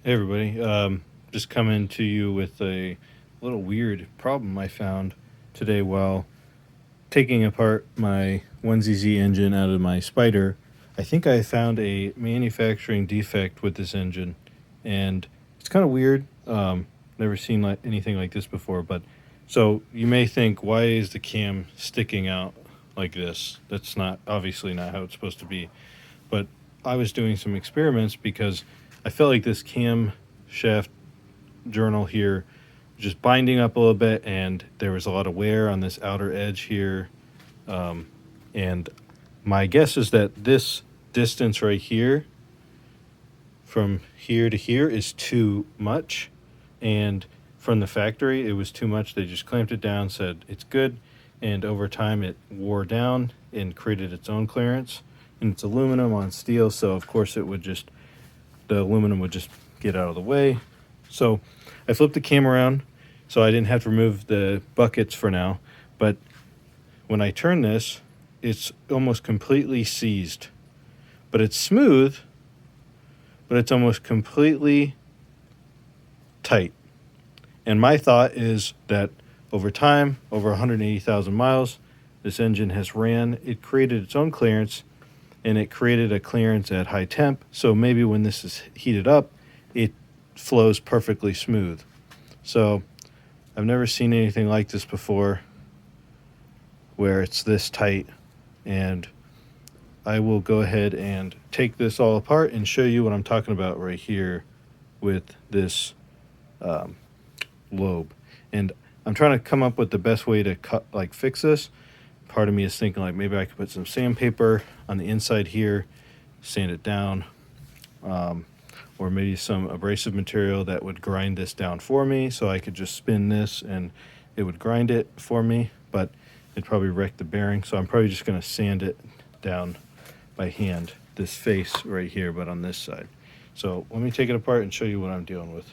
Hey everybody, just coming to you with a little weird problem I found today while taking apart my 1ZZ engine out of my Spider. I think I found a manufacturing defect with this engine, and it's kind of weird. Never seen anything like this before, but so you may think, why is the cam sticking out like this? That's not obviously not how it's supposed to be. But I was doing some experiments because I felt like this cam shaft journal here just binding up a little bit, and there was a lot of wear on this outer edge here. And my guess is that this distance right here, from here to here, is too much. And from the factory, it was too much. They just clamped it down, said it's good. And over time, it wore down and created its own clearance. And it's aluminum on steel, so of course the aluminum would just get out of the way. So I flipped the cam around so I didn't have to remove the buckets for now. But when I turn this, it's almost completely seized. But it's smooth, but it's almost completely tight. And my thought is that over time, over 180,000 miles, this engine has ran. It created its own clearance, and it created a clearance at high temp. So maybe when this is heated up, it flows perfectly smooth. So I've never seen anything like this before where it's this tight. And I will go ahead and take this all apart and show you what I'm talking about right here with this lobe. And I'm trying to come up with the best way to fix this. Part of me is thinking like maybe I could put some sandpaper on the inside here, sand it down, or maybe some abrasive material that would grind this down for me, so I could just spin this and it would grind it for me, but it'd probably wreck the bearing. So I'm probably just going to sand it down by hand, this face right here, but on this side. So let me take it apart and show you what I'm dealing with.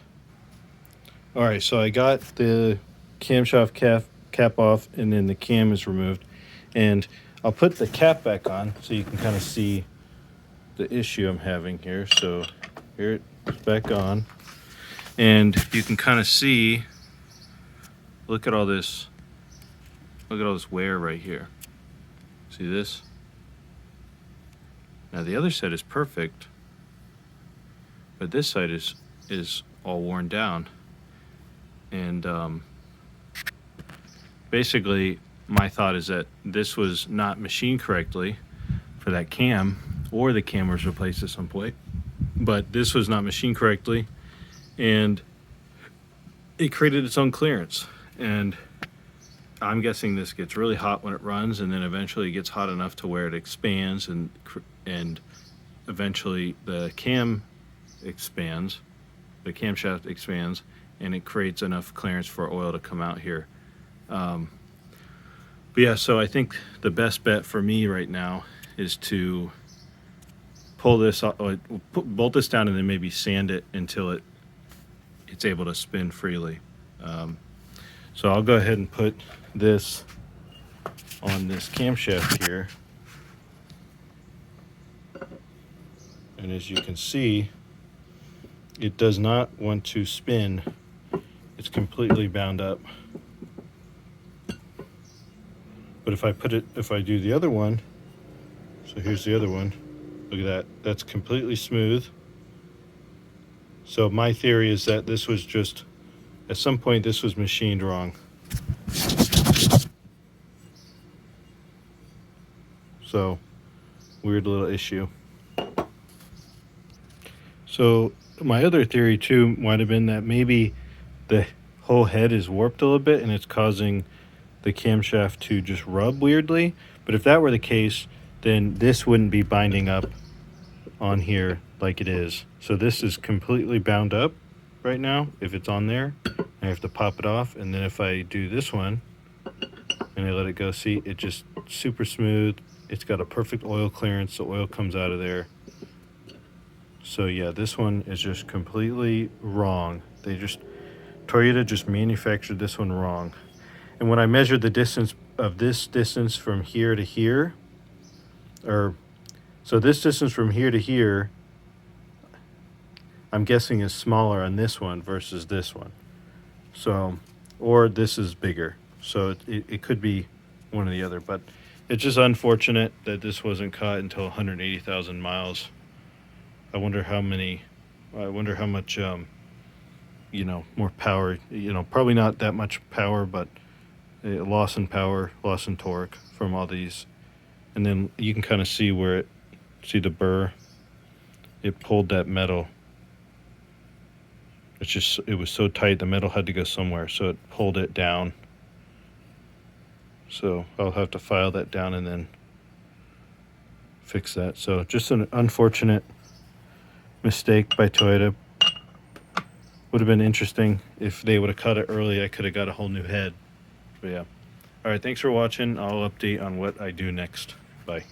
All right, so I got the camshaft cap off, and then the cam is removed. And I'll put the cap back on so you can kind of see the issue I'm having here. So here it's back on. And you can kind of see, look at all this wear right here. See this? Now the other side is perfect, but this side is all worn down. And basically, my thought is that this was not machined correctly for that cam, or the cam was replaced at some point, but this was not machined correctly, and it created its own clearance. And I'm guessing this gets really hot when it runs, and then eventually it gets hot enough to where it expands, and eventually the cam expands, the camshaft expands, and it creates enough clearance for oil to come out here. But yeah, so I think the best bet for me right now is to pull this, bolt this down, and then maybe sand it until it's able to spin freely. So I'll go ahead and put this on this camshaft here. And as you can see, it does not want to spin. It's completely bound up. But if I do the other one, so here's the other one, look at that, that's completely smooth. So my theory is that this was just, at some point this was machined wrong. So, weird little issue. So my other theory too might have been that maybe the whole head is warped a little bit and it's causing the camshaft to just rub weirdly. But if that were the case, then this wouldn't be binding up on here like it is. So this is completely bound up right now. If it's on there, I have to pop it off. And then if I do this one and I let it go, see, it just super smooth. It's got a perfect oil clearance. The oil comes out of there. So yeah, this one is just completely wrong. Toyota just manufactured this one wrong. And when I measured the distance of this distance from here to here, so this distance from here to here, I'm guessing is smaller on this one versus this one. So, or this is bigger. So it could be one or the other, but it's just unfortunate that this wasn't caught until 180,000 miles. I wonder how many, I wonder how much, more power, probably not that much power, but loss in power, loss in torque from all these. And then you can kind of see where see the burr, it pulled that metal. It was so tight, the metal had to go somewhere, so it pulled it down. So I'll have to file that down and then fix that. So just an unfortunate mistake by Toyota. Would have been interesting if they would have cut it early. I could have got a whole new head. But yeah. All right, thanks for watching. I'll update on what I do next. Bye.